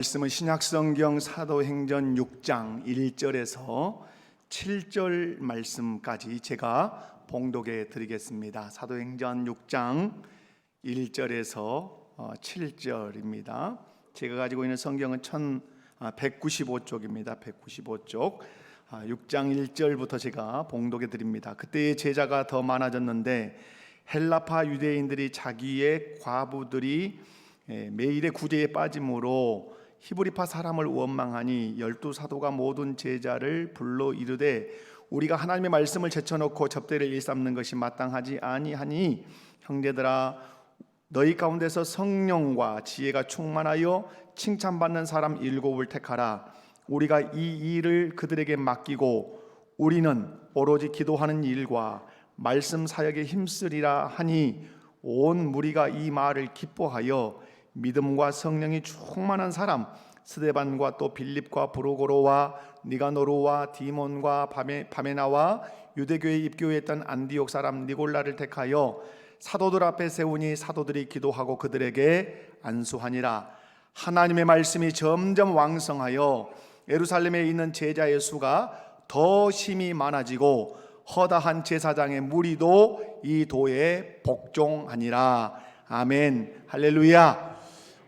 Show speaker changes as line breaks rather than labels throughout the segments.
말씀은 신약성경 사도행전 6장 1절에서 7절 말씀까지 제가 봉독해 드리겠습니다. 사도행전 6장 1절에서 7절입니다. 제가 가지고 있는 성경은 195쪽입니다. 195쪽 6장 1절부터 제가 봉독해 드립니다. 그때의 제자가 더 많아졌는데 헬라파 유대인들이 자기의 과부들이 매일의 구제에 빠짐으로 히브리파 사람을 원망하니 12사도가 모든 제자를 불러 이르되 우리가 하나님의 말씀을 제쳐놓고 접대를 일삼는 것이 마땅하지 아니하니 형제들아 너희 가운데서 성령과 지혜가 충만하여 칭찬받는 사람 7을 택하라. 우리가 이 일을 그들에게 맡기고 우리는 오로지 기도하는 일과 말씀 사역에 힘쓰리라 하니 온 무리가 이 말을 기뻐하여 믿음과 성령이 충만한 사람 스데반과 또 빌립과 브루고로와 니가노르와 디몬과 바메나와 유대교에 입교했던 안디옥 사람 니골라를 택하여 사도들 앞에 세우니 사도들이 기도하고 그들에게 안수하니라. 하나님의 말씀이 점점 왕성하여 예루살렘에 있는 제자의 수가 더 심히 많아지고 허다한 제사장의 무리도 이 도에 복종하니라. 아멘. 할렐루야.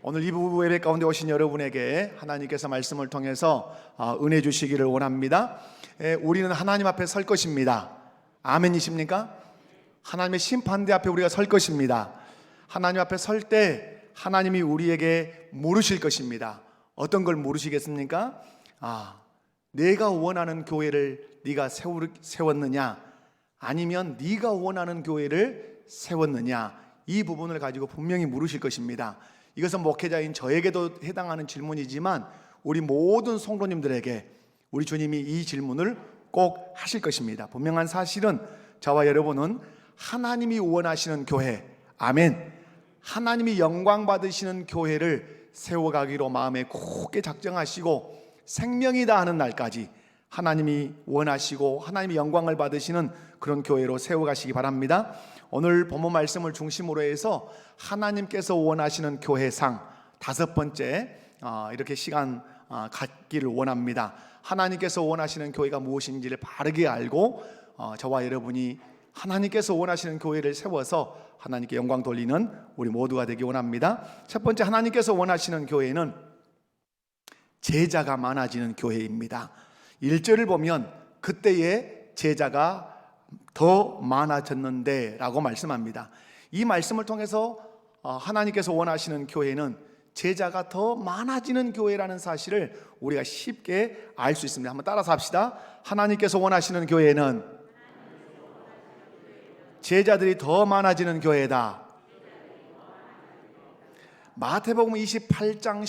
오늘 이부 예배 가운데 오신 여러분에게 하나님께서 말씀을 통해서 은혜 주시기를 원합니다. 우리는 하나님 앞에 설 것입니다. 아멘이십니까? 하나님의 심판대 앞에 우리가 설 것입니다. 하나님 앞에 설 때 하나님이 우리에게 물으실 것입니다. 어떤 걸 물으시겠습니까? 내가 원하는 교회를 네가 세웠느냐, 아니면 네가 원하는 교회를 세웠느냐, 이 부분을 가지고 분명히 물으실 것입니다. 이것은 목회자인 저에게도 해당하는 질문이지만 우리 모든 성도님들에게 우리 주님이 이 질문을 꼭 하실 것입니다. 분명한 사실은 저와 여러분은 하나님이 원하시는 교회, 아멘, 하나님이 영광 받으시는 교회를 세워가기로 마음에 굳게 작정하시고 생명이다 하는 날까지 하나님이 원하시고 하나님이 영광을 받으시는 그런 교회로 세워가시기 바랍니다. 오늘 본문 말씀을 중심으로 해서 하나님께서 원하시는 교회상 5번째 이렇게 시간 갖기를 원합니다. 하나님께서 원하시는 교회가 무엇인지를 바르게 알고 저와 여러분이 하나님께서 원하시는 교회를 세워서 하나님께 영광 돌리는 우리 모두가 되기 원합니다. 첫 번째, 하나님께서 원하시는 교회는 제자가 많아지는 교회입니다. 1절을 보면 그때의 제자가 더 많아졌는데 라고 말씀합니다. 이 말씀을 통해서 하나님께서 원하시는 교회는 제자가 더 많아지는 교회라는 사실을 우리가 쉽게 알 수 있습니다. 한번 따라서 합시다. 하나님께서 원하시는 교회는 제자들이 더 많아지는 교회다. 마태복음 28장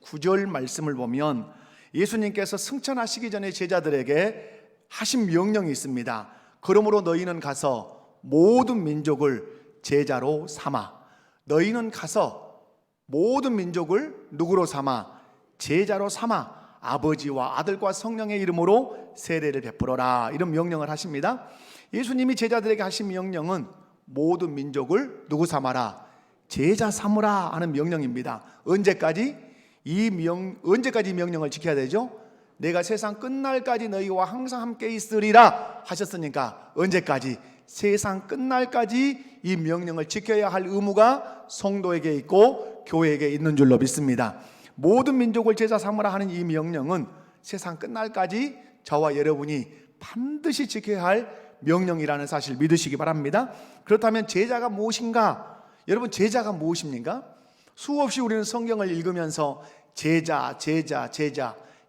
19절 말씀을 보면 예수님께서 승천하시기 전에 제자들에게 하신 명령이 있습니다. 그러므로 너희는 가서 모든 민족을 제자로 삼아. 너희는 가서 모든 민족을 누구로 삼아? 제자로 삼아 아버지와 아들과 성령의 이름으로 세례를 베풀어라. 이런 명령을 하십니다. 예수님이 제자들에게 하신 명령은 모든 민족을 누구 삼아라? 제자 삼으라 하는 명령입니다. 언제까지? 언제까지 명령을 지켜야 되죠? 내가 세상 끝날까지 너희와 항상 함께 있으리라 하셨으니까 언제까지? 세상 끝날까지 이 명령을 지켜야 할 의무가 성도에게 있고 교회에게 있는 줄로 믿습니다. 모든 민족을 제자 삼으라 하는 이 명령은 세상 끝날까지 저와 여러분이 반드시 지켜야 할 명령이라는 사실 믿으시기 바랍니다. 그렇다면 제자가 무엇인가? 여러분, 제자가 무엇입니까? 수없이 우리는 성경을 읽으면서 제자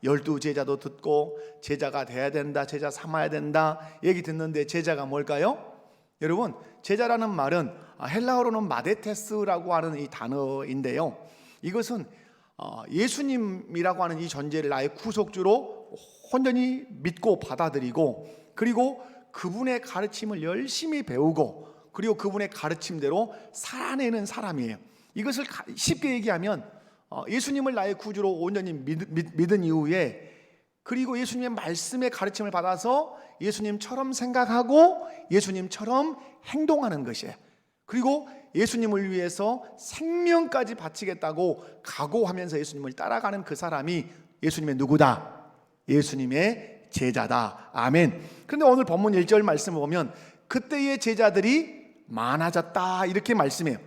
12제자도 듣고 제자가 돼야 된다, 제자 삼아야 된다 얘기 듣는데 제자가 뭘까요? 여러분, 제자라는 말은 헬라어로는 마데테스라고 하는 이 단어인데요, 이것은 예수님이라고 하는 이 존재를 나의 구속주로 온전히 믿고 받아들이고 그리고 그분의 가르침을 열심히 배우고 그리고 그분의 가르침대로 살아내는 사람이에요. 이것을 쉽게 얘기하면 예수님을 나의 구주로 온전히 믿은 이후에 그리고 예수님의 말씀의 가르침을 받아서 예수님처럼 생각하고 예수님처럼 행동하는 것이에요. 그리고 예수님을 위해서 생명까지 바치겠다고 각오하면서 예수님을 따라가는 그 사람이 예수님의 누구다? 예수님의 제자다. 아멘. 그런데 오늘 본문 1절 말씀을 보면 그때의 제자들이 많아졌다 이렇게 말씀해요.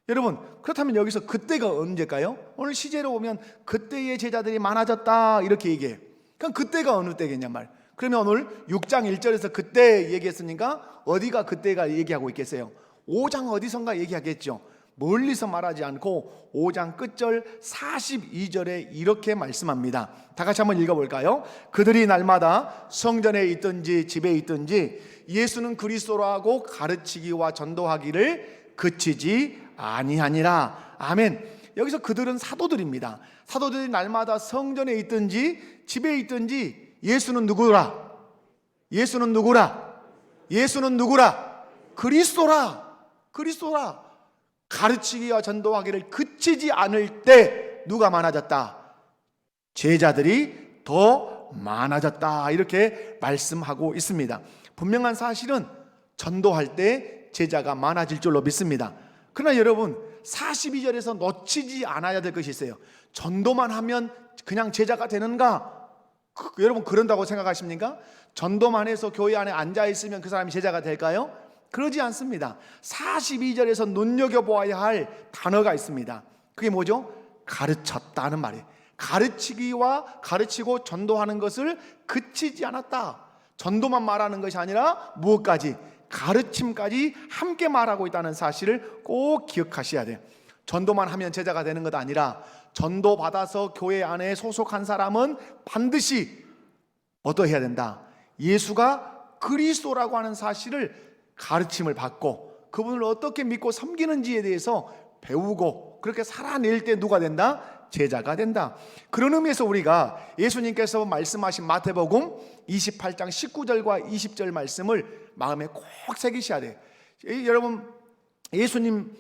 여러분, 그렇다면 여기서 그때가 언제일까요? 오늘 시제로 보면 그때의 제자들이 많아졌다 이렇게 얘기해요. 그럼 그때가 어느 때겠냐 말. 그러면 오늘 6장 1절에서 그때 얘기했으니까 어디가 그때가 얘기하고 있겠어요? 5장 어디선가 얘기하겠죠. 멀리서 말하지 않고 5장 끝절 42절에 이렇게 말씀합니다. 다 같이 한번 읽어볼까요? 그들이 날마다 성전에 있든지 집에 있든지 예수는 그리스도라고 가르치기와 전도하기를 그치지 아니하니라. 아멘. 여기서 그들은 사도들입니다. 사도들이 날마다 성전에 있든지 집에 있든지 예수는 누구라? 예수는 누구라? 예수는 누구라? 그리스도라. 그리스도라. 가르치기와 전도하기를 그치지 않을 때 누가 많아졌다? 제자들이 더 많아졌다 이렇게 말씀하고 있습니다. 분명한 사실은 전도할 때 제자가 많아질 줄로 믿습니다. 그러나 여러분 42절에서 놓치지 않아야 될 것이 있어요. 전도만 하면 그냥 제자가 되는가? 여러분 그런다고 생각하십니까? 전도만 해서 교회 안에 앉아 있으면 그 사람이 제자가 될까요? 그러지 않습니다. 42절에서 눈여겨보아야 할 단어가 있습니다. 그게 뭐죠? 가르쳤다는 말이에요. 가르치고 전도하는 것을 그치지 않았다. 전도만 말하는 것이 아니라 무엇까지? 가르침까지 함께 말하고 있다는 사실을 꼭 기억하셔야 돼요. 전도만 하면 제자가 되는 것 아니라 전도받아서 교회 안에 소속한 사람은 반드시 어떠해야 된다? 예수가 그리스도라고 하는 사실을 가르침을 받고 그분을 어떻게 믿고 섬기는지에 대해서 배우고 그렇게 살아낼 때 누가 된다? 제자가 된다. 그런 의미에서 우리가 예수님께서 말씀하신 마태복음 28장 19절과 20절 말씀을 마음에 꼭 새기셔야 돼요. 여러분 예수님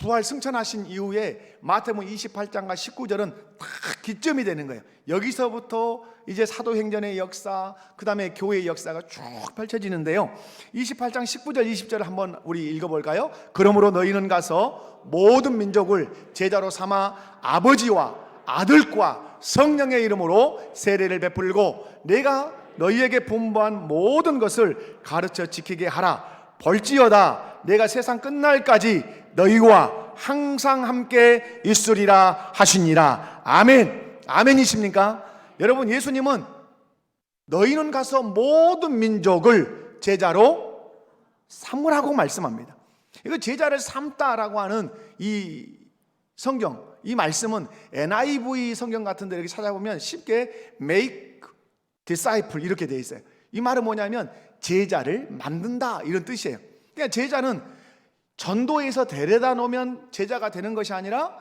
부활 승천하신 이후에 마태복음 28장과 19절은 다 기점이 되는 거예요. 여기서부터 이제 사도행전의 역사, 그 다음에 교회의 역사가 쭉 펼쳐지는데요. 28장 19절 20절을 한번 우리 읽어볼까요? 그러므로 너희는 가서 모든 민족을 제자로 삼아 아버지와 아들과 성령의 이름으로 세례를 베풀고 내가 너희에게 분부한 모든 것을 가르쳐 지키게 하라. 벌지어다 내가 세상 끝날까지 너희와 항상 함께 있으리라 하시니라. 아멘. 아멘이십니까? 여러분 예수님은 너희는 가서 모든 민족을 제자로 삼으라고 말씀합니다. 이거 제자를 삼다라고 하는 이 성경, 이 말씀은 NIV 성경 같은 데 이렇게 찾아보면 쉽게 make disciple 이렇게 되어 있어요. 이 말은 뭐냐면 제자를 만든다 이런 뜻이에요. 그러니까 제자는 전도에서 데려다 놓으면 제자가 되는 것이 아니라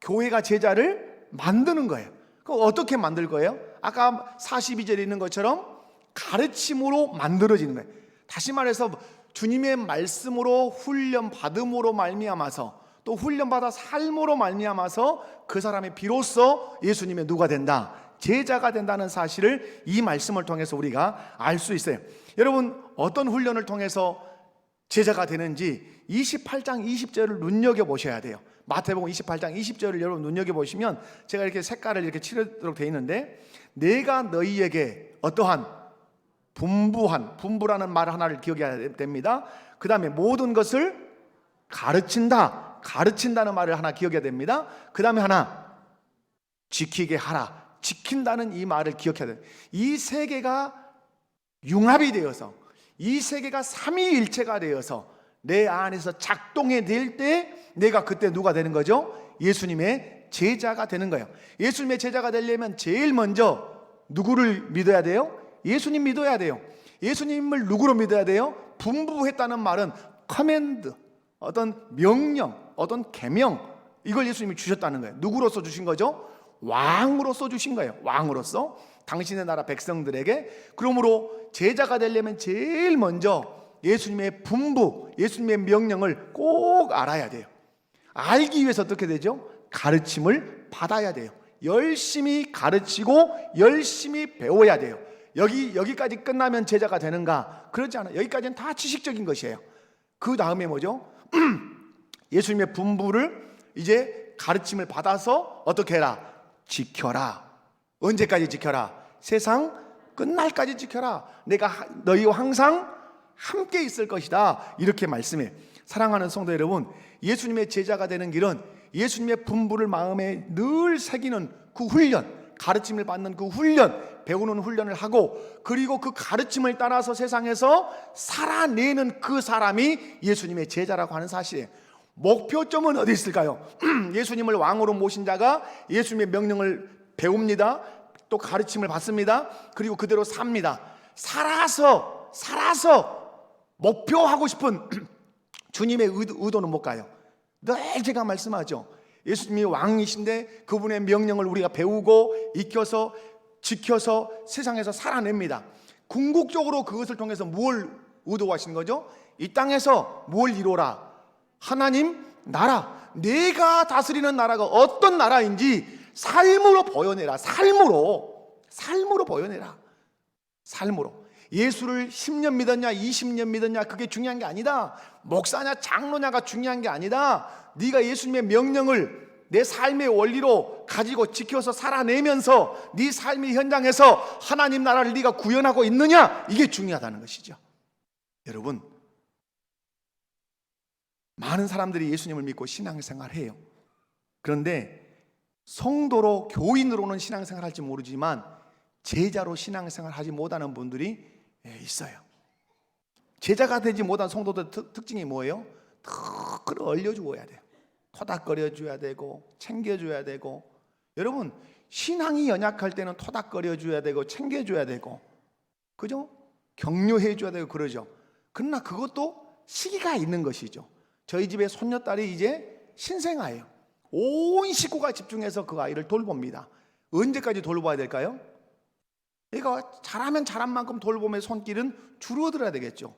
교회가 제자를 만드는 거예요. 그럼 어떻게 만들 거예요? 아까 42절에 있는 것처럼 가르침으로 만들어지는 거예요. 다시 말해서 주님의 말씀으로 훈련받음으로 말미암아서 또 훈련받아 삶으로 말미암아서 그 사람이 비로소 예수님의 누가 된다? 제자가 된다는 사실을 이 말씀을 통해서 우리가 알 수 있어요. 여러분 어떤 훈련을 통해서 제자가 되는지 28장 20절을 눈여겨보셔야 돼요. 마태복음 28장 20절을 여러분 눈여겨보시면 제가 이렇게 색깔을 이렇게 칠하도록 되어 있는데 내가 너희에게 어떠한 분부라는 말 하나를 기억해야 됩니다. 그 다음에 모든 것을 가르친다는 말을 하나 기억해야 됩니다. 그 다음에 하나 지키게 하라. 지킨다는 이 말을 기억해야 돼요. 이 세 개가 융합이 되어서 이 세 개가 삼위일체가 되어서 내 안에서 작동해 낼 때 내가 그때 누가 되는 거죠? 예수님의 제자가 되는 거예요. 예수님의 제자가 되려면 제일 먼저 누구를 믿어야 돼요? 예수님 믿어야 돼요. 예수님을 누구로 믿어야 돼요? 분부했다는 말은 커맨드, 어떤 명령, 어떤 계명, 이걸 예수님이 주셨다는 거예요. 누구로서 주신 거죠? 왕으로서 주신 거예요. 왕으로서 당신의 나라 백성들에게. 그러므로 제자가 되려면 제일 먼저 예수님의 분부, 예수님의 명령을 꼭 알아야 돼요. 알기 위해서 어떻게 되죠? 가르침을 받아야 돼요. 열심히 가르치고 열심히 배워야 돼요. 여기까지 끝나면 제자가 되는가? 그렇지 않아요. 여기까지는 다 지식적인 것이에요. 그 다음에 뭐죠? 예수님의 분부를 이제 가르침을 받아서 어떻게 해라? 지켜라. 언제까지 지켜라? 세상 끝날까지 지켜라. 내가 너희와 항상 함께 있을 것이다. 이렇게 말씀해. 사랑하는 성도 여러분, 예수님의 제자가 되는 길은 예수님의 분부를 마음에 늘 새기는 그 훈련, 가르침을 받는 그 훈련, 배우는 훈련을 하고, 그리고 그 가르침을 따라서 세상에서 살아내는 그 사람이 예수님의 제자라고 하는 사실이에요. 목표점은 어디 있을까요? 예수님을 왕으로 모신 자가 예수님의 명령을 배웁니다. 또 가르침을 받습니다. 그리고 그대로 삽니다. 살아서 목표하고 싶은 주님의 의도는 못 가요. 늘 제가 말씀하죠. 예수님이 왕이신데 그분의 명령을 우리가 배우고 익혀서 지켜서 세상에서 살아냅니다. 궁극적으로 그것을 통해서 뭘 의도하시는 거죠? 이 땅에서 뭘 이루어라? 하나님 나라, 내가 다스리는 나라가 어떤 나라인지 삶으로 보여내라. 삶으로 보여내라. 삶으로. 예수를 10년 믿었냐 20년 믿었냐 그게 중요한 게 아니다. 목사냐 장로냐가 중요한 게 아니다. 네가 예수님의 명령을 내 삶의 원리로 가지고 지켜서 살아내면서 네 삶의 현장에서 하나님 나라를 네가 구현하고 있느냐, 이게 중요하다는 것이죠. 여러분, 많은 사람들이 예수님을 믿고 신앙생활을 해요. 그런데 성도로 교인으로는 신앙생활을 할지 모르지만 제자로 신앙생활을 하지 못하는 분들이 있어요. 제자가 되지 못한 성도들의 특징이 뭐예요? 더 끌어올려줘야 돼요. 토닥거려줘야 되고 챙겨줘야 되고. 여러분, 신앙이 연약할 때는 토닥거려줘야 되고 챙겨줘야 되고, 그죠? 격려해줘야 되고 그러죠. 그러나 그것도 시기가 있는 것이죠. 저희 집에 손녀딸이 이제 신생아예요. 온 식구가 집중해서 그 아이를 돌봅니다. 언제까지 돌봐야 될까요? 얘가 잘하면 잘한 만큼 돌봄의 손길은 줄어들어야 되겠죠.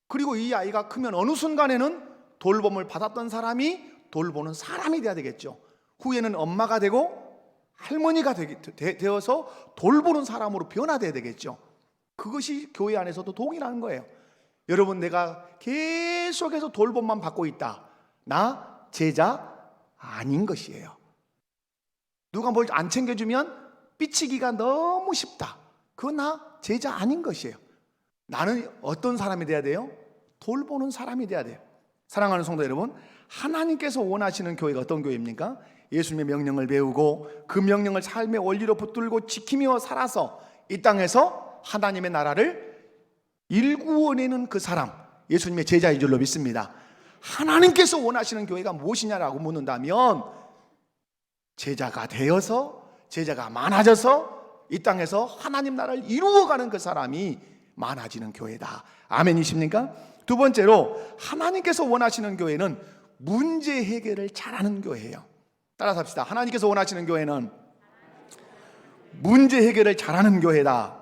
그리고 이 아이가 크면 어느 순간에는 돌봄을 받았던 사람이 돌보는 사람이 돼야 되겠죠. 후에는 엄마가 되고 할머니가 되어서 돌보는 사람으로 변화돼야 되겠죠. 그것이 교회 안에서도 동일한 거예요. 여러분, 내가 계속해서 돌봄만 받고 있다, 나 제자 아닌 것이에요. 누가 뭘 안 챙겨주면 삐치기가 너무 쉽다, 그건 나 제자 아닌 것이에요. 나는 어떤 사람이 돼야 돼요? 돌보는 사람이 돼야 돼요. 사랑하는 성도 여러분, 하나님께서 원하시는 교회가 어떤 교회입니까? 예수님의 명령을 배우고 그 명령을 삶의 원리로 붙들고 지키며 살아서 이 땅에서 하나님의 나라를 일구어내는 그 사람, 예수님의 제자인 줄로 믿습니다. 하나님께서 원하시는 교회가 무엇이냐라고 묻는다면 제자가 되어서, 제자가 많아져서 이 땅에서 하나님 나라를 이루어가는 그 사람이 많아지는 교회다. 아멘이십니까? 두 번째로, 하나님께서 원하시는 교회는 문제 해결을 잘하는 교회예요. 따라서 합시다. 하나님께서 원하시는 교회는 문제 해결을 잘하는 교회다.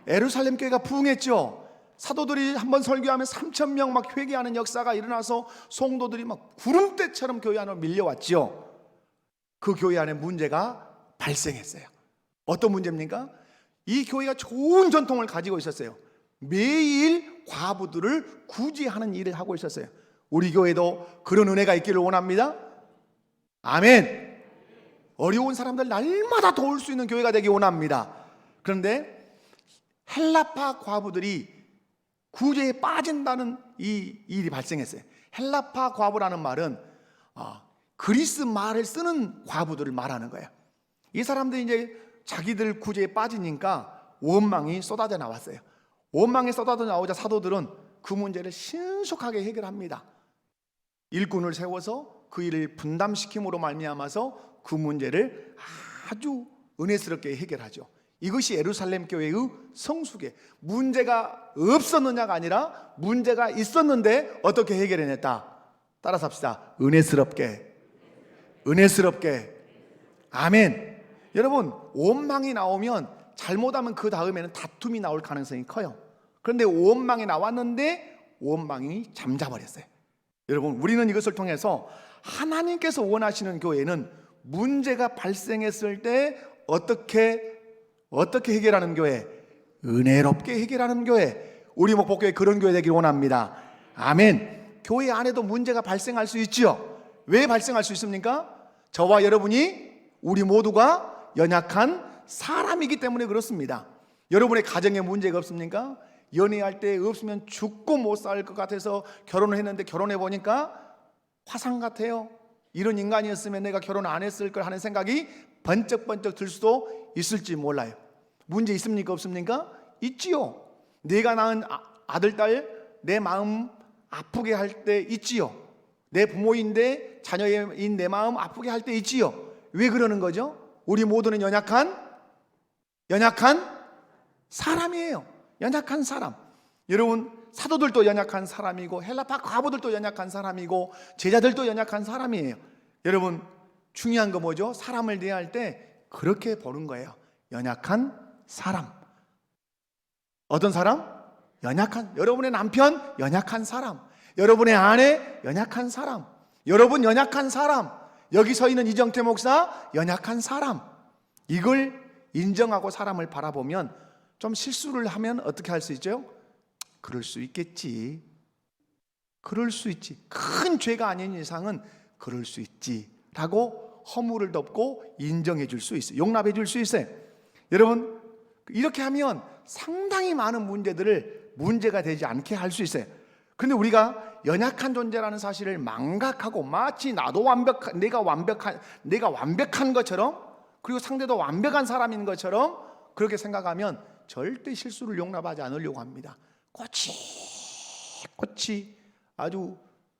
예루살렘 교회가 부흥했죠. 사도들이 한번 설교하면 3,000명 막 회개하는 역사가 일어나서 성도들이 막 구름대처럼 교회 안으로 밀려왔죠. 그 교회 안에 문제가 발생했어요. 어떤 문제입니까? 이 교회가 좋은 전통을 가지고 있었어요. 매일 과부들을 구제하는 일을 하고 있었어요. 우리 교회도 그런 은혜가 있기를 원합니다. 아멘. 어려운 사람들 날마다 도울 수 있는 교회가 되기 원합니다. 그런데 헬라파 과부들이 구제에 빠진다는 이 일이 발생했어요. 헬라파 과부라는 말은 그리스 말을 쓰는 과부들을 말하는 거예요. 이 사람들이 이제 자기들 구제에 빠지니까 원망이 쏟아져 나왔어요. 원망이 쏟아져 나오자 사도들은 그 문제를 신속하게 해결합니다. 일꾼을 세워서 그 일을 분담시킴으로 말미암아서 그 문제를 아주 은혜스럽게 해결하죠. 이것이 예루살렘 교회의 성숙의, 문제가 없었느냐가 아니라 문제가 있었는데 어떻게 해결해냈다. 따라서 합시다. 은혜스럽게. 아멘. 여러분, 원망이 나오면 잘못하면 그 다음에는 다툼이 나올 가능성이 커요. 그런데 원망이 나왔는데 원망이 잠자버렸어요. 여러분, 우리는 이것을 통해서 하나님께서 원하시는 교회는 문제가 발생했을 때 어떻게 해결하는 교회? 은혜롭게 해결하는 교회. 우리 목복교회 그런 교회 되길 원합니다. 아멘. 교회 안에도 문제가 발생할 수 있지요. 왜 발생할 수 있습니까? 저와 여러분이 우리 모두가 연약한 사람이기 때문에 그렇습니다. 여러분의 가정에 문제가 없습니까? 연애할 때 없으면 죽고 못 살 것 같아서 결혼을 했는데 결혼해 보니까 화상 같아요. 이런 인간이었으면 내가 결혼 안 했을 걸 하는 생각이 번쩍번쩍 들 수도 있을지 몰라요. 문제 있습니까? 없습니까? 있지요. 내가 낳은 아들, 딸 내 마음 아프게 할 때 있지요. 내 부모인데 자녀인 내 마음 아프게 할 때 있지요. 왜 그러는 거죠? 우리 모두는 연약한 사람이에요. 연약한 사람. 여러분, 사도들도 연약한 사람이고 헬라파 과부들도 연약한 사람이고 제자들도 연약한 사람이에요. 여러분, 중요한 거 뭐죠? 사람을 대할 때 그렇게 보는 거예요. 연약한 사람. 어떤 사람? 여러분의 남편 연약한 사람, 여러분의 아내 연약한 사람, 여러분 연약한 사람, 여기 서 있는 이정태 목사 연약한 사람. 이걸 인정하고 사람을 바라보면 좀 실수를 하면 어떻게 할 수 있죠? 그럴 수 있겠지. 그럴 수 있지. 큰 죄가 아닌 이상은 그럴 수 있지 라고 허물을 덮고 인정해 줄 수 있어요. 용납해 줄 수 있어요. 여러분, 이렇게 하면 상당히 많은 문제들을 문제가 되지 않게 할 수 있어요. 그런데 우리가 연약한 존재라는 사실을 망각하고 마치 내가 완벽한 것처럼, 그리고 상대도 완벽한 사람인 것처럼 그렇게 생각하면 절대 실수를 용납하지 않으려고 합니다. 꼬치 아주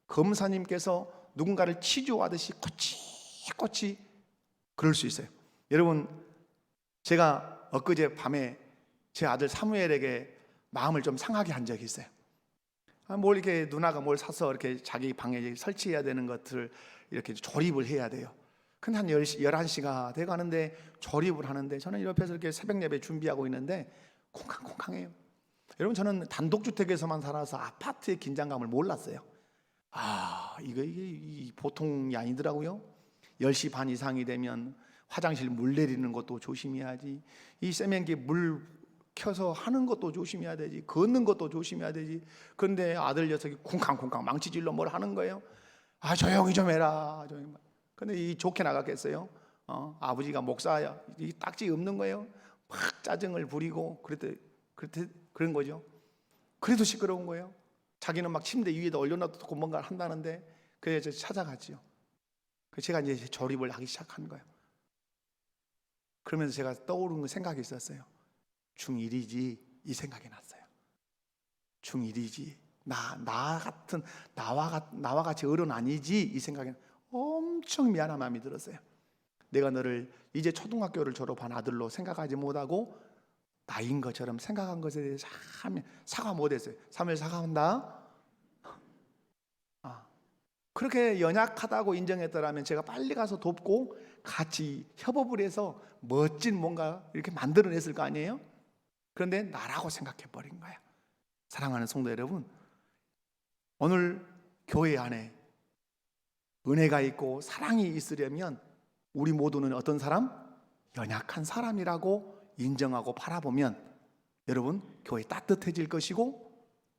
검사님께서 누군가를 치조하듯이 꼬치 그럴 수 있어요. 여러분, 제가 엊그제 밤에 제 아들 사무엘에게 마음을 좀 상하게 한 적이 있어요. 뭘 이렇게 누나가 뭘 사서 이렇게 자기 방에 설치해야 되는 것들을 이렇게 조립을 해야 돼요. 근데 한 11시가 돼 가는데 조립을 하는데 저는 옆에서 이렇게 새벽 예배 준비하고 있는데 콩캉콩캉해요. 여러분, 저는 단독주택에서만 살아서 아파트의 긴장감을 몰랐어요. 이게 보통이 아니더라고요. 10시 반 이상이 되면 화장실 물 내리는 것도 조심해야지, 이 세면기 물 켜서 하는 것도 조심해야 되지, 걷는 것도 조심해야 되지. 그런데 아들 녀석이 쿵쾅쿵쾅 망치질로 뭘 하는 거예요. 조용히 좀 해라. 근데 이 좋게 나갔겠어요? 아버지가 목사야. 이 딱지 없는 거예요. 막 짜증을 부리고 그런 거죠. 그래도 시끄러운 거예요. 자기는 막 침대 위에다 올려놔도 뭔가 한다는데. 그래서 찾아갔지요. 제가 이제 조립을 하기 시작한 거예요. 그러면서 제가 떠오르는 생각이 있었어요. 중1이지 이 생각이 났어요. 중1이지 나와 같이 어른 아니지 이 생각이 엄청 미안한 마음이 들었어요. 내가 너를 이제 초등학교를 졸업한 아들로 생각하지 못하고 나인 것처럼 생각한 것에 대해서 참 사과 못했어요. 사무엘 사과한다. 그렇게 연약하다고 인정했더라면 제가 빨리 가서 돕고 같이 협업을 해서 멋진 뭔가 이렇게 만들어냈을 거 아니에요? 그런데 나라고 생각해버린 거야. 사랑하는 성도 여러분, 오늘 교회 안에 은혜가 있고 사랑이 있으려면 우리 모두는 어떤 사람? 연약한 사람이라고 인정하고 바라보면 여러분, 교회 따뜻해질 것이고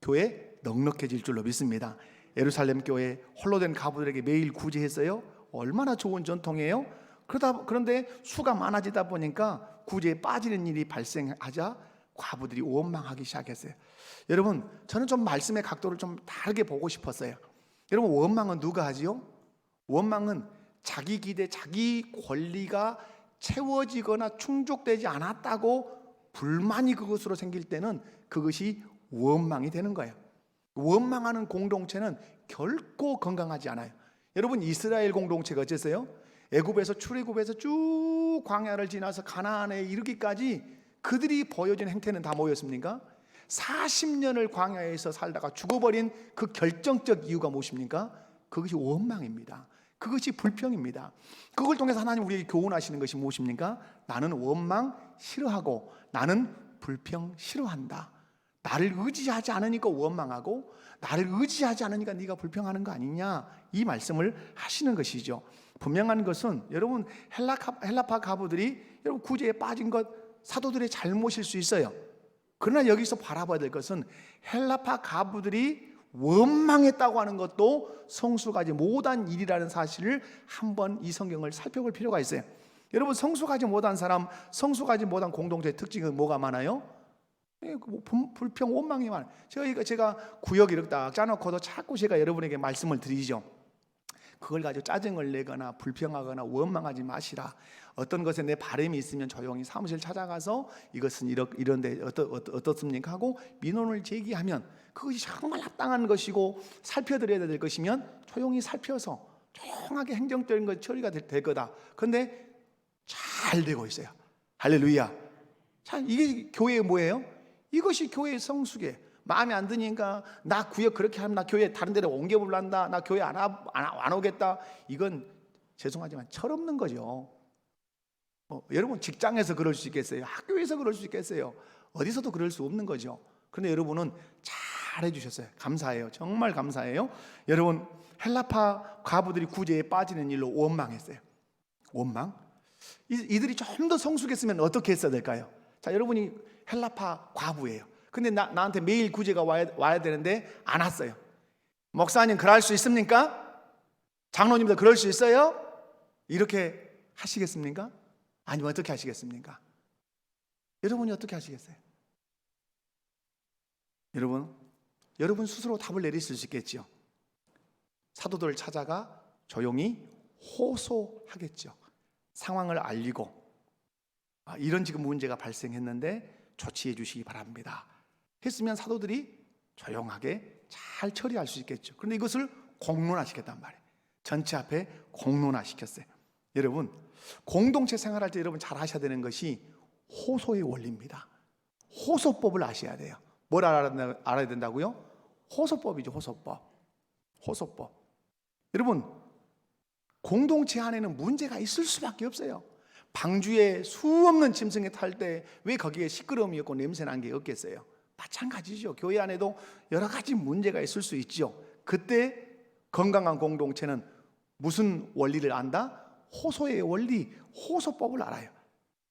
교회 넉넉해질 줄로 믿습니다. 예루살렘 교회 홀로 된 가부들에게 매일 구제했어요. 얼마나 좋은 전통이에요. 그런데 수가 많아지다 보니까 구제에 빠지는 일이 발생하자 과부들이 원망하기 시작했어요. 여러분, 저는 좀 말씀의 각도를 좀 다르게 보고 싶었어요. 여러분, 원망은 누가 하지요? 원망은 자기 기대, 자기 권리가 채워지거나 충족되지 않았다고 불만이 그것으로 생길 때는 그것이 원망이 되는 거예요. 원망하는 공동체는 결코 건강하지 않아요. 여러분, 이스라엘 공동체가 어땠어요? 애굽에서 출애굽에서 쭉 광야를 지나서 가나안에 이르기까지 그들이 보여준 행태는 다 뭐였습니까? 40년을 광야에서 살다가 죽어버린 그 결정적 이유가 무엇입니까? 그것이 원망입니다. 그것이 불평입니다. 그걸 통해서 하나님 우리에게 교훈하시는 것이 무엇입니까? 나는 원망 싫어하고 나는 불평 싫어한다. 나를 의지하지 않으니까 원망하고 나를 의지하지 않으니까 네가 불평하는 거 아니냐, 이 말씀을 하시는 것이죠. 분명한 것은 여러분, 헬라파 가부들이 여러분 구제에 빠진 것 사도들의 잘못일 수 있어요. 그러나 여기서 바라봐야 될 것은 헬라파 가부들이 원망했다고 하는 것도 성숙하지 못한 일이라는 사실을 한번 이 성경을 살펴볼 필요가 있어요. 여러분, 성숙하지 못한 사람, 성숙하지 못한 공동체의 특징은 뭐가 많아요? 불평, 원망이 많아요. 제가 구역 이렇게 딱 짜놓고도 자꾸 제가 여러분에게 말씀을 드리죠. 그걸 가지고 짜증을 내거나 불평하거나 원망하지 마시라. 어떤 것에 내 바람이 있으면 조용히 사무실 찾아가서 이것은 이런데 어떻습니까 하고 민원을 제기하면 그것이 정말 합당한 것이고 살펴드려야 될 것이면 조용히 살펴서 조용하게 행정적인 것 처리가 될 거다. 그런데 잘 되고 있어요. 할렐루야. 자, 이게 교회의 뭐예요? 이것이 교회의 성숙이에요. 마음에 안 드니까 나 구역 그렇게 하면 나 교회 다른 데로 옮겨볼란다, 나 교회 안 오겠다. 이건 죄송하지만 철없는 거죠. 여러분, 직장에서 그럴 수 있겠어요? 학교에서 그럴 수 있겠어요? 어디서도 그럴 수 없는 거죠. 그런데 여러분은 잘 해주셨어요. 감사해요. 정말 감사해요. 여러분, 헬라파 과부들이 구제에 빠지는 일로 원망했어요. 원망? 이들이 좀 더 성숙했으면 어떻게 했어야 될까요? 자, 여러분이 헬라파 과부예요. 근데 나한테 매일 구제가 와야 되는데 안 왔어요. 목사님, 그럴 수 있습니까? 장로님들 그럴 수 있어요? 이렇게 하시겠습니까? 아니면 어떻게 하시겠습니까? 여러분이 어떻게 하시겠어요? 여러분 스스로 답을 내리실 수 있겠죠. 사도들을 찾아가 조용히 호소하겠죠. 상황을 알리고 이런 지금 문제가 발생했는데 조치해 주시기 바랍니다 했으면 사도들이 조용하게 잘 처리할 수 있겠죠. 그런데 이것을 공론화시켰단 말이에요. 전체 앞에 공론화시켰어요. 여러분, 공동체 생활할 때 여러분 잘 하셔야 되는 것이 호소의 원리입니다. 호소법을 아셔야 돼요. 뭘 알아야 된다고요? 호소법이죠. 호소법. 여러분, 공동체 안에는 문제가 있을 수밖에 없어요. 방주에 수없는 짐승이 탈 때 왜 거기에 시끄러움이 없고 냄새난 게 없겠어요? 마찬가지죠. 교회 안에도 여러 가지 문제가 있을 수 있죠. 그때 건강한 공동체는 무슨 원리를 안다? 호소의 원리, 호소법을 알아요.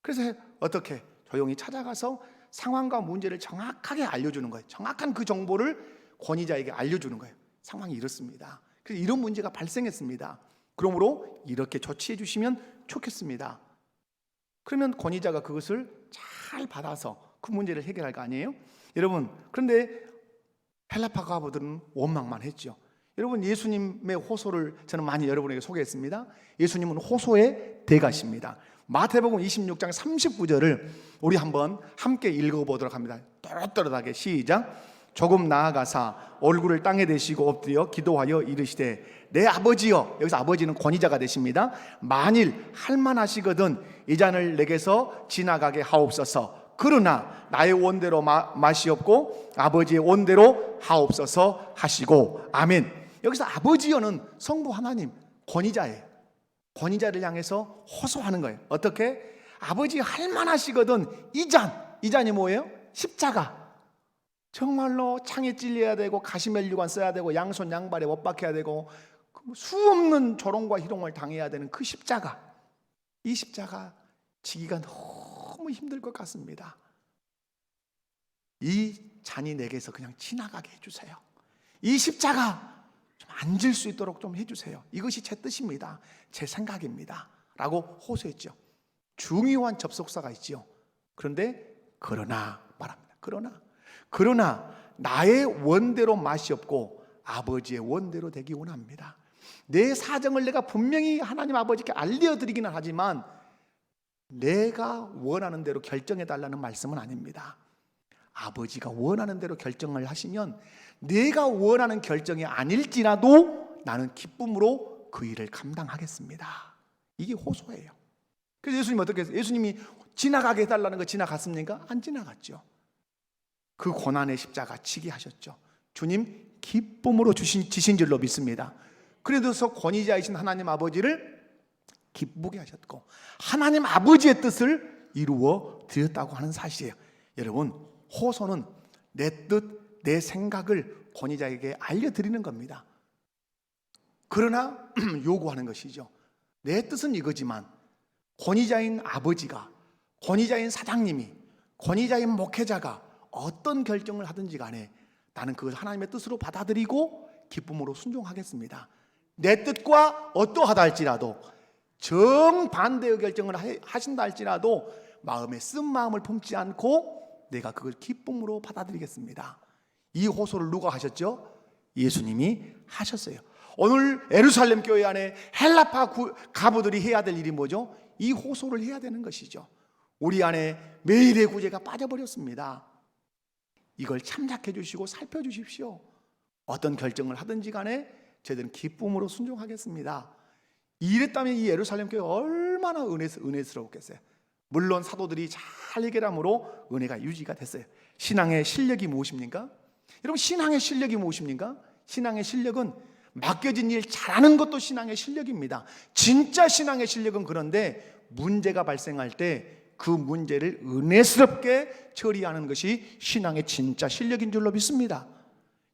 그래서 어떻게? 조용히 찾아가서 상황과 문제를 정확하게 알려주는 거예요. 정확한 그 정보를 권위자에게 알려주는 거예요. 상황이 이렇습니다. 그래서 이런 문제가 발생했습니다. 그러므로 이렇게 조치해 주시면 좋겠습니다. 그러면 권위자가 그것을 잘 받아서 그 문제를 해결할 거 아니에요? 여러분, 그런데 헬라파 과부들은 원망만 했죠. 여러분, 예수님의 호소를 저는 많이 여러분에게 소개했습니다. 예수님은 호소의 대가십니다. 마태복음 26장 39절을 우리 한번 함께 읽어보도록 합니다. 또렷또렷하게 시작. 조금 나아가사 얼굴을 땅에 대시고 엎드려 기도하여 이르시되 내 아버지여, 여기서 아버지는 권위자가 되십니다. 만일 할만하시거든 이 잔을 내게서 지나가게 하옵소서. 그러나 나의 원대로 마시옵고 아버지의 원대로 하옵소서 하시고. 아멘. 여기서 아버지여는 성부 하나님, 권위자예요. 권위자를 향해서 호소하는 거예요. 어떻게? 아버지 할만하시거든 이 잔이 뭐예요? 십자가. 정말로 창에 찔려야 되고 가시멜류관 써야 되고 양손 양발에 못 박혀야 되고 수없는 조롱과 희롱을 당해야 되는 그 십자가, 이 십자가 지기가 너무 힘들 것 같습니다. 이 잔이 내게서 그냥 지나가게 해주세요. 이 십자가 좀 앉을 수 있도록 좀 해주세요. 이것이 제 뜻입니다. 제 생각입니다 라고 호소했죠. 중요한 접속사가 있죠. 그런데 그러나 말합니다. 그러나 나의 원대로 마시옵고 아버지의 원대로 되기 원합니다. 내 사정을 내가 분명히 하나님 아버지께 알려드리기는 하지만 내가 원하는 대로 결정해 달라는 말씀은 아닙니다. 아버지가 원하는 대로 결정을 하시면 내가 원하는 결정이 아닐지라도 나는 기쁨으로 그 일을 감당하겠습니다. 이게 호소예요. 그래서 예수님 어떻게 했어요? 예수님이 지나가게 해달라는 거 지나갔습니까? 안 지나갔죠. 그 고난의 십자가 치게 하셨죠. 주님 기쁨으로 지신 줄로 믿습니다. 그래서 권위자이신 하나님 아버지를 기쁘게 하셨고 하나님 아버지의 뜻을 이루어 드렸다고 하는 사실이에요. 여러분, 호소는 내 뜻, 내 생각을 권위자에게 알려드리는 겁니다. 그러나 요구하는 것이죠. 내 뜻은 이거지만 권위자인 아버지가, 권위자인 사장님이, 권위자인 목회자가 어떤 결정을 하든지 간에 나는 그걸 하나님의 뜻으로 받아들이고 기쁨으로 순종하겠습니다. 내 뜻과 어떠하다 할지라도, 정반대의 결정을 하신다 할지라도 마음에 쓴 마음을 품지 않고 내가 그걸 기쁨으로 받아들이겠습니다. 이 호소를 누가 하셨죠? 예수님이 하셨어요. 오늘 예루살렘 교회 안에 헬라파 가부들이 해야 될 일이 뭐죠? 이 호소를 해야 되는 것이죠. 우리 안에 매일의 구제가 빠져버렸습니다. 이걸 참작해 주시고 살펴주십시오. 어떤 결정을 하든지 간에 저희들은 기쁨으로 순종하겠습니다. 이랬다면 이 예루살렘 교회 얼마나 은혜스러웠겠어요. 물론 사도들이 잘 해결함으로 은혜가 유지가 됐어요. 신앙의 실력이 무엇입니까? 여러분, 신앙의 실력이 무엇입니까? 신앙의 실력은 맡겨진 일 잘하는 것도 신앙의 실력입니다. 진짜 신앙의 실력은 그런데 문제가 발생할 때 그 문제를 은혜스럽게 처리하는 것이 신앙의 진짜 실력인 줄로 믿습니다.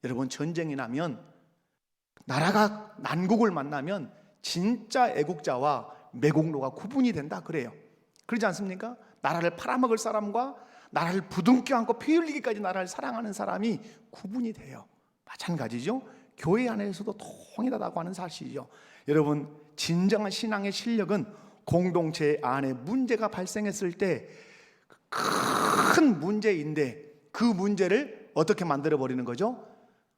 여러분, 전쟁이 나면, 나라가 난국을 만나면 진짜 애국자와 매국노가 구분이 된다 그래요. 그러지 않습니까? 나라를 팔아먹을 사람과 나라를 부둥켜 안고 피 흘리기까지 나라를 사랑하는 사람이 구분이 돼요. 마찬가지죠. 교회 안에서도 통일하다고 하는 사실이죠. 여러분, 진정한 신앙의 실력은 공동체 안에 문제가 발생했을 때 큰 문제인데 그 문제를 어떻게 만들어버리는 거죠?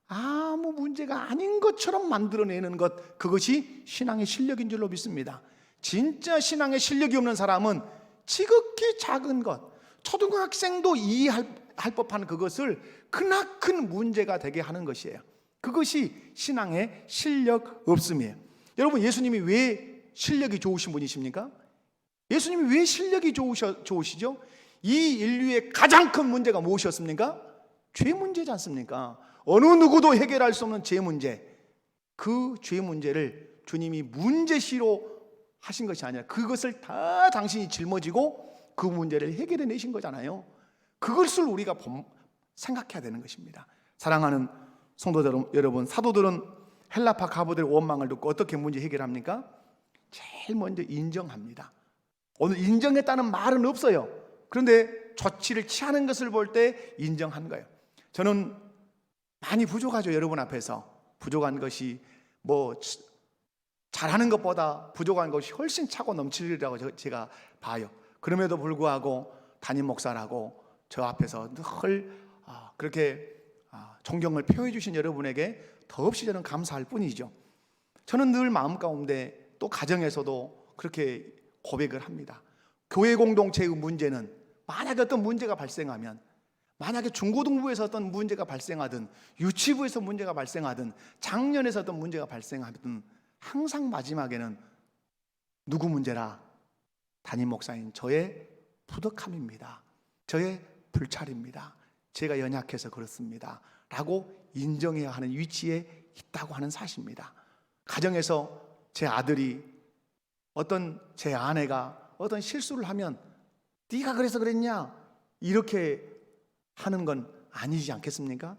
아무 문제가 아닌 것처럼 만들어내는 것, 그것이 신앙의 실력인 줄로 믿습니다. 진짜 신앙의 실력이 없는 사람은 지극히 작은 것, 초등학생도 이해할 법한 그것을 크나큰 문제가 되게 하는 것이에요. 그것이 신앙의 실력 없음이에요. 여러분, 예수님이 왜 실력이 좋으신 분이십니까? 예수님이 왜 실력이 좋으시죠? 이 인류의 가장 큰 문제가 무엇이었습니까? 죄 문제지 않습니까? 어느 누구도 해결할 수 없는 죄 문제, 그 죄 문제를 주님이 문제시로 하신 것이 아니라 그것을 다 당신이 짊어지고 그 문제를 해결해 내신 거잖아요. 그것을 우리가 생각해야 되는 것입니다. 사랑하는 성도 여러분, 사도들은 헬라파 가부들의 원망을 듣고 어떻게 문제 해결합니까? 제일 먼저 인정합니다. 오늘 인정했다는 말은 없어요. 그런데 조치를 취하는 것을 볼 때 인정한 거예요. 저는 많이 부족하죠. 여러분 앞에서 부족한 것이 잘하는 것보다 부족한 것이 훨씬 차고 넘치리라고 제가 봐요. 그럼에도 불구하고 담임 목사라고 저 앞에서 늘 그렇게 존경을 표해 주신 여러분에게 더없이 저는 감사할 뿐이죠. 저는 늘 마음 가운데 또 가정에서도 그렇게 고백을 합니다. 교회 공동체의 문제는 만약에 어떤 문제가 발생하면, 만약에 중고등부에서 어떤 문제가 발생하든 유치부에서 문제가 발생하든 작년에서 어떤 문제가 발생하든 항상 마지막에는 누구 문제라? 담임 목사인 저의 부덕함입니다. 저의 불찰입니다. 제가 연약해서 그렇습니다 라고 인정해야 하는 위치에 있다고 하는 사실입니다. 가정에서 제 아들이, 어떤 제 아내가 어떤 실수를 하면 네가 그래서 그랬냐? 이렇게 하는 건 아니지 않겠습니까?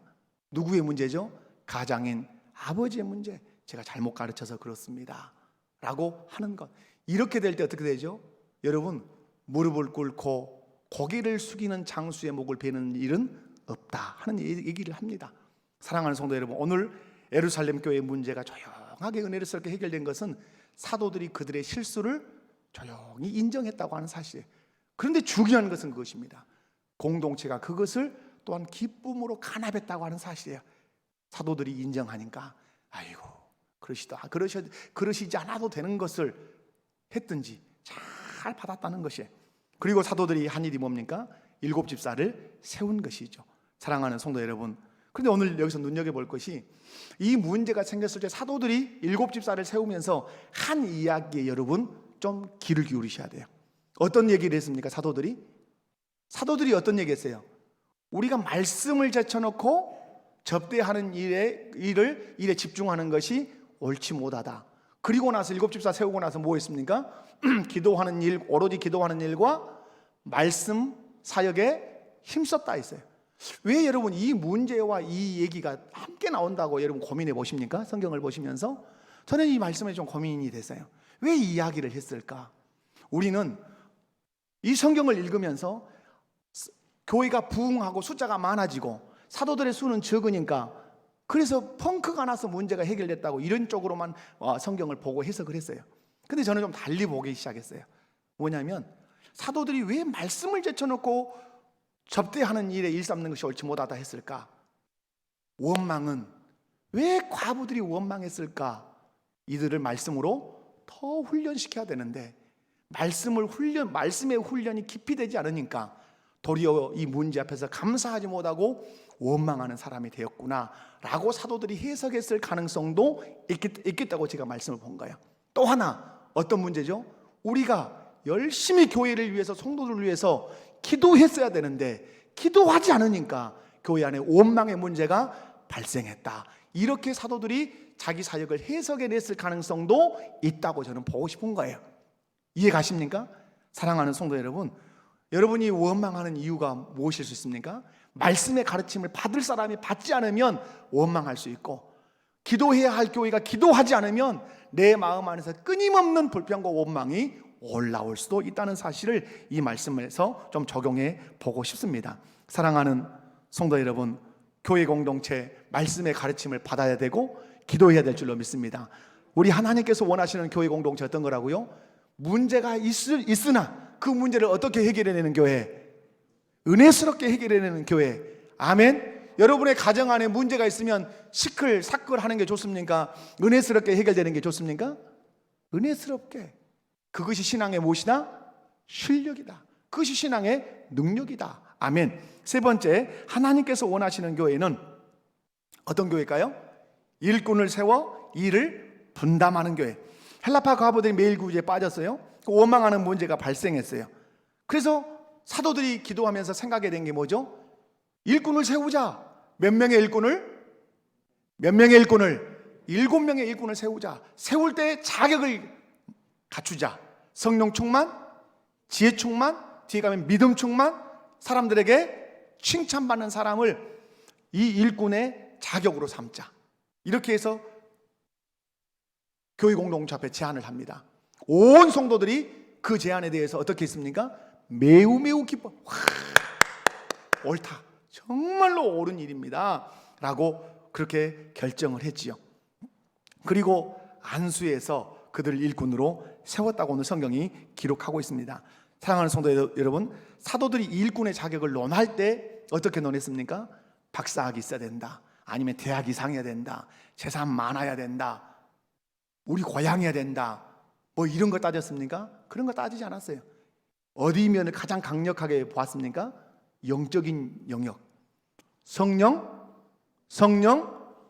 누구의 문제죠? 가장인 아버지의 문제. 제가 잘못 가르쳐서 그렇습니다 라고 하는 것. 이렇게 될 때 어떻게 되죠? 여러분, 무릎을 꿇고 고개를 숙이는 장수의 목을 베는 일은 없다 하는 얘기를 합니다. 사랑하는 성도 여러분, 오늘 예루살렘 교회의 문제가 조용하게 은혜롭게 해결된 것은 사도들이 그들의 실수를 조용히 인정했다고 하는 사실이에요. 그런데 중요한 것은 그것입니다. 공동체가 그것을 또한 기쁨으로 간합했다고 하는 사실이에요. 사도들이 인정하니까 아이고 그러시지 않아도 되는 것을 했든지 잘 받았다는 것이에요. 그리고 사도들이 한 일이 뭡니까? 7 집사를 세운 것이죠. 사랑하는 성도 여러분, 그런데 오늘 여기서 눈여겨볼 것이, 이 문제가 생겼을 때 사도들이 7 집사를 세우면서 한 이야기에 여러분 좀 귀를 기울이셔야 돼요. 어떤 얘기를 했습니까? 사도들이 어떤 얘기 했어요? 우리가 말씀을 제쳐놓고 접대하는 일에 집중하는 것이 옳지 못하다. 그리고 나서 7 집사 세우고 나서 뭐 했습니까? 기도하는 일, 오로지 기도하는 일과 말씀 사역에 힘썼다 했어요. 왜 여러분 이 문제와 이 얘기가 함께 나온다고 여러분 고민해 보십니까? 성경을 보시면서 저는 이 말씀에 좀 고민이 됐어요. 왜 이 이야기를 했을까? 우리는 이 성경을 읽으면서 교회가 부흥하고 숫자가 많아지고 사도들의 수는 적으니까 그래서 펑크가 나서 문제가 해결됐다고 이런 쪽으로만 성경을 보고 해석을 했어요. 근데 저는 좀 달리 보기 시작했어요. 뭐냐면 사도들이 왜 말씀을 제쳐놓고 접대하는 일에 일삼는 것이 옳지 못하다 했을까? 원망은 왜 과부들이 원망했을까? 이들을 말씀으로 더 훈련시켜야 되는데 말씀의 훈련이 깊이 되지 않으니까 도리어 이 문제 앞에서 감사하지 못하고 원망하는 사람이 되었구나 라고 사도들이 해석했을 가능성도 있겠다고 제가 말씀을 본 거예요. 또 하나 어떤 문제죠? 우리가 열심히 교회를 위해서 성도들을 위해서 기도했어야 되는데 기도하지 않으니까 교회 안에 원망의 문제가 발생했다. 이렇게 사도들이 자기 사역을 해석해냈을 가능성도 있다고 저는 보고 싶은 거예요. 이해 가십니까? 사랑하는 성도 여러분, 여러분이 원망하는 이유가 무엇일 수 있습니까? 말씀의 가르침을 받을 사람이 받지 않으면 원망할 수 있고, 기도해야 할 교회가 기도하지 않으면 내 마음 안에서 끊임없는 불평과 원망이 올라올 수도 있다는 사실을 이 말씀에서 좀 적용해 보고 싶습니다. 사랑하는 성도 여러분, 교회 공동체 말씀의 가르침을 받아야 되고 기도해야 될 줄로 믿습니다. 우리 하나님께서 원하시는 교회 공동체 어떤 거라고요? 문제가 있으나 그 문제를 어떻게 해결해내는 교회? 은혜스럽게 해결해내는 교회. 아멘. 여러분의 가정 안에 문제가 있으면 시끌사끌 하는 게 좋습니까? 은혜스럽게 해결되는 게 좋습니까? 은혜스럽게. 그것이 신앙의 무엇이다? 실력이다. 그것이 신앙의 능력이다. 아멘. 세 번째, 하나님께서 원하시는 교회는 어떤 교회일까요? 일꾼을 세워 일을 분담하는 교회. 헬라파 과부들이 매일 구제에 빠졌어요. 원망하는 문제가 발생했어요. 그래서 사도들이 기도하면서 생각하게 된 게 뭐죠? 일꾼을 세우자. 몇 명의 일꾼을? 7명의 일꾼을 세우자. 세울 때 자격을 갖추자. 성령 충만, 지혜 충만, 뒤에 가면 믿음 충만, 사람들에게 칭찬받는 사람을 이 일꾼의 자격으로 삼자. 이렇게 해서 교회 공동체 앞에 제안을 합니다. 온 성도들이 그 제안에 대해서 어떻게 했습니까? 매우 기뻐. 옳다. 정말로 옳은 일입니다. 라고 그렇게 결정을 했지요. 그리고 안수에서 그들을 일꾼으로 세웠다고 오늘 성경이 기록하고 있습니다. 사랑하는 성도 여러분, 사도들이 이 일꾼의 자격을 논할 때 어떻게 논했습니까? 박사학위 있어야 된다. 아니면 대학 이상해야 된다. 재산 많아야 된다. 우리 고향이어야 된다. 뭐 이런 거 따졌습니까? 그런 거 따지지 않았어요. 어디 면을 가장 강력하게 보았습니까? 영적인 영역. 성령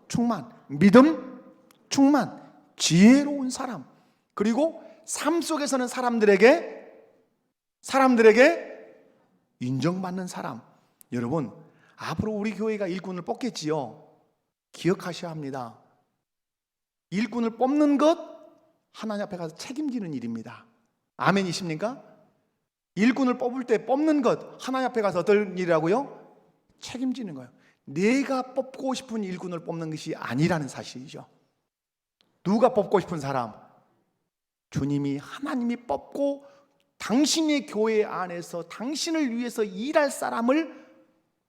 충만, 믿음 충만, 지혜로운 사람, 그리고 삶 속에서는 사람들에게 인정받는 사람. 여러분, 앞으로 우리 교회가 일꾼을 뽑겠지요. 기억하셔야 합니다. 일꾼을 뽑는 것 하나님 앞에 가서 책임지는 일입니다. 아멘이십니까? 일꾼을 뽑을 때 뽑는 것 하나님 앞에 가서 어떤 일이라고요? 책임지는 거예요. 내가 뽑고 싶은 일꾼을 뽑는 것이 아니라는 사실이죠. 누가 뽑고 싶은 사람? 주님이, 하나님이 뽑고 당신의 교회 안에서 당신을 위해서 일할 사람을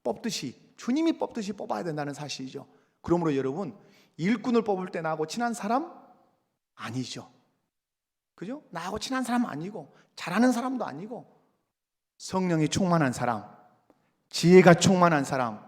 뽑듯이, 주님이 뽑듯이 뽑아야 된다는 사실이죠. 그러므로 여러분, 일꾼을 뽑을 때 나하고 친한 사람 아니죠. 그죠? 나하고 친한 사람 아니고 잘하는 사람도 아니고 성령이 충만한 사람, 지혜가 충만한 사람,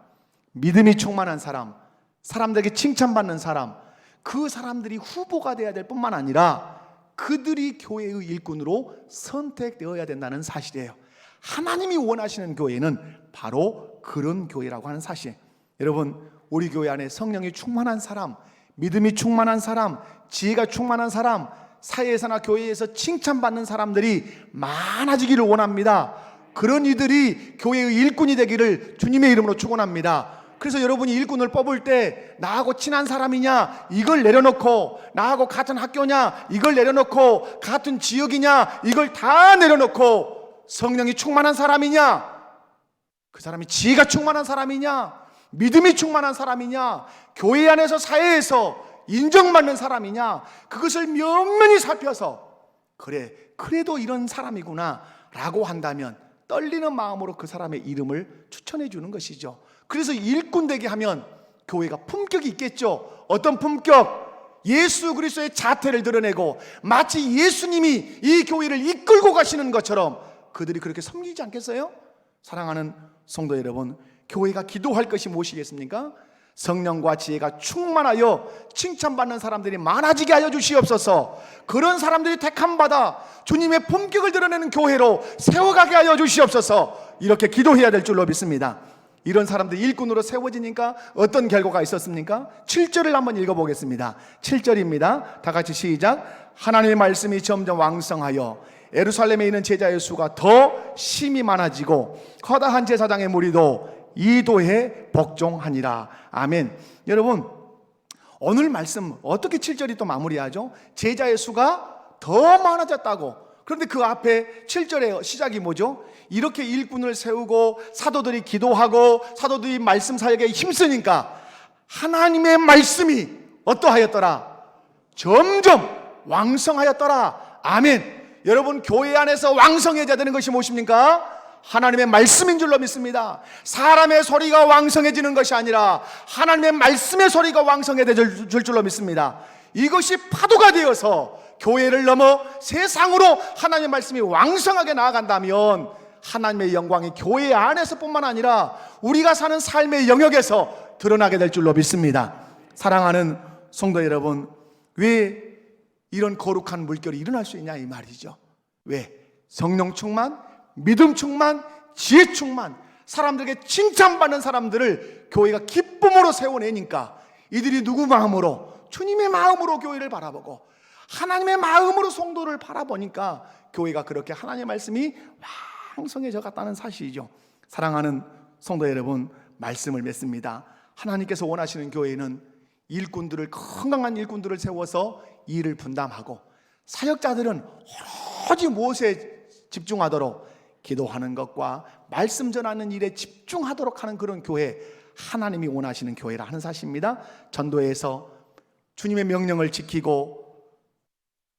믿음이 충만한 사람, 사람들에게 칭찬받는 사람, 그 사람들이 후보가 되어야 될 뿐만 아니라 그들이 교회의 일꾼으로 선택되어야 된다는 사실이에요. 하나님이 원하시는 교회는 바로 그런 교회라고 하는 사실. 여러분, 우리 교회 안에 성령이 충만한 사람, 믿음이 충만한 사람, 지혜가 충만한 사람, 사회에서나 교회에서 칭찬받는 사람들이 많아지기를 원합니다. 그런 이들이 교회의 일꾼이 되기를 주님의 이름으로 축원합니다. 그래서 여러분이 일꾼을 뽑을 때 나하고 친한 사람이냐 이걸 내려놓고, 나하고 같은 학교냐 이걸 내려놓고, 같은 지역이냐 이걸 다 내려놓고, 성령이 충만한 사람이냐, 그 사람이 지혜가 충만한 사람이냐, 믿음이 충만한 사람이냐, 교회 안에서 사회에서 인정받는 사람이냐, 그것을 면면히 살펴서 그래도 이런 사람이구나 라고 한다면 떨리는 마음으로 그 사람의 이름을 추천해 주는 것이죠. 그래서 일꾼 되게 하면 교회가 품격이 있겠죠. 어떤 품격? 예수 그리스도의 자태를 드러내고 마치 예수님이 이 교회를 이끌고 가시는 것처럼 그들이 그렇게 섬기지 않겠어요? 사랑하는 성도 여러분, 교회가 기도할 것이 무엇이겠습니까? 성령과 지혜가 충만하여 칭찬받는 사람들이 많아지게 하여 주시옵소서. 그런 사람들이 택함받아 주님의 품격을 드러내는 교회로 세워가게 하여 주시옵소서. 이렇게 기도해야 될 줄로 믿습니다. 이런 사람들이 일꾼으로 세워지니까 어떤 결과가 있었습니까? 7절을 한번 읽어보겠습니다. 7절입니다. 다 같이 시작. 하나님의 말씀이 점점 왕성하여 예루살렘에 있는 제자의 수가 더 심히 많아지고 커다한 제사장의 무리도 이도에 복종하니라. 아멘. 여러분, 오늘 말씀 어떻게 7절이 또 마무리하죠? 제자의 수가 더 많아졌다고. 그런데 그 앞에 7절의 시작이 뭐죠? 이렇게 일꾼을 세우고 사도들이 기도하고 사도들이 말씀 사역에 힘쓰니까 하나님의 말씀이 어떠하였더라? 점점 왕성하였더라. 아멘. 여러분, 교회 안에서 왕성해져야 되는 것이 무엇입니까? 하나님의 말씀인 줄로 믿습니다. 사람의 소리가 왕성해지는 것이 아니라 하나님의 말씀의 소리가 왕성해질 줄로 믿습니다. 이것이 파도가 되어서 교회를 넘어 세상으로 하나님의 말씀이 왕성하게 나아간다면 하나님의 영광이 교회 안에서뿐만 아니라 우리가 사는 삶의 영역에서 드러나게 될 줄로 믿습니다. 사랑하는 성도 여러분, 왜 이런 거룩한 물결이 일어날 수 있냐 이 말이죠. 왜? 성령 충만, 믿음 충만, 지혜 충만, 사람들에게 칭찬받는 사람들을 교회가 기쁨으로 세워내니까 이들이 누구 마음으로? 주님의 마음으로 교회를 바라보고 하나님의 마음으로 성도를 바라보니까 교회가 그렇게 하나님의 말씀이 왕성해져 갔다는 사실이죠. 사랑하는 성도 여러분, 말씀을 맺습니다. 하나님께서 원하시는 교회는 일꾼들을, 건강한 일꾼들을 세워서 일을 분담하고 사역자들은 오로지 무엇에 집중하도록? 기도하는 것과 말씀 전하는 일에 집중하도록 하는 그런 교회, 하나님이 원하시는 교회라 하는 사실입니다. 전도에서 주님의 명령을 지키고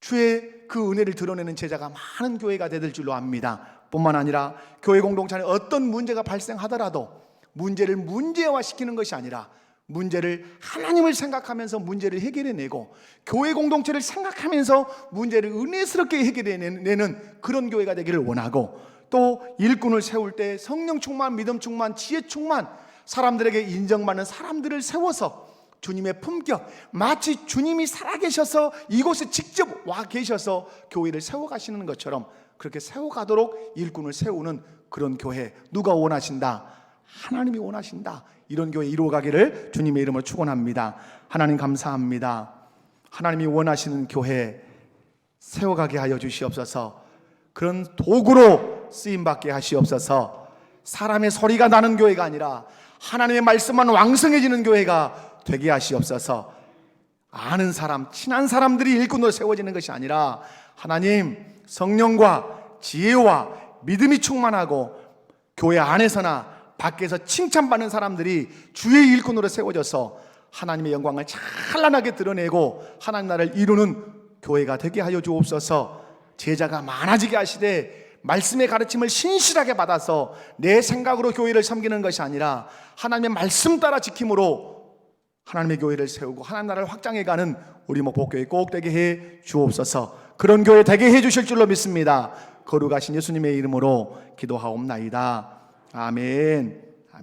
주의 그 은혜를 드러내는 제자가 많은 교회가 될 줄로 압니다. 뿐만 아니라 교회 공동체 안에 어떤 문제가 발생하더라도 문제를 문제화시키는 것이 아니라 문제를 하나님을 생각하면서 문제를 해결해내고 교회 공동체를 생각하면서 문제를 은혜스럽게 해결해내는 그런 교회가 되기를 원하고, 또 일꾼을 세울 때 성령 충만, 믿음 충만, 지혜 충만, 사람들에게 인정받는 사람들을 세워서 주님의 품격, 마치 주님이 살아계셔서 이곳에 직접 와 계셔서 교회를 세워가시는 것처럼 그렇게 세워가도록 일꾼을 세우는 그런 교회, 누가 원하신다? 하나님이 원하신다. 이런 교회 이루어가기를 주님의 이름으로 축원합니다. 하나님 감사합니다. 하나님이 원하시는 교회 세워가게 하여 주시옵소서. 그런 도구로 쓰임받게 하시옵소서. 사람의 소리가 나는 교회가 아니라 하나님의 말씀만 왕성해지는 교회가 되게 하시옵소서. 아는 사람, 친한 사람들이 일꾼으로 세워지는 것이 아니라 하나님 성령과 지혜와 믿음이 충만하고 교회 안에서나 밖에서 칭찬받는 사람들이 주의 일꾼으로 세워져서 하나님의 영광을 찬란하게 드러내고 하나님 나라를 이루는 교회가 되게 하여 주옵소서. 제자가 많아지게 하시되 말씀의 가르침을 신실하게 받아서 내 생각으로 교회를 섬기는 것이 아니라 하나님의 말씀 따라 지킴으로 하나님의 교회를 세우고 하나님 나라를 확장해가는 우리 목포교회 꼭 되게 해 주옵소서. 그런 교회 되게 해 주실 줄로 믿습니다. 거룩하신 예수님의 이름으로 기도하옵나이다. 아멘.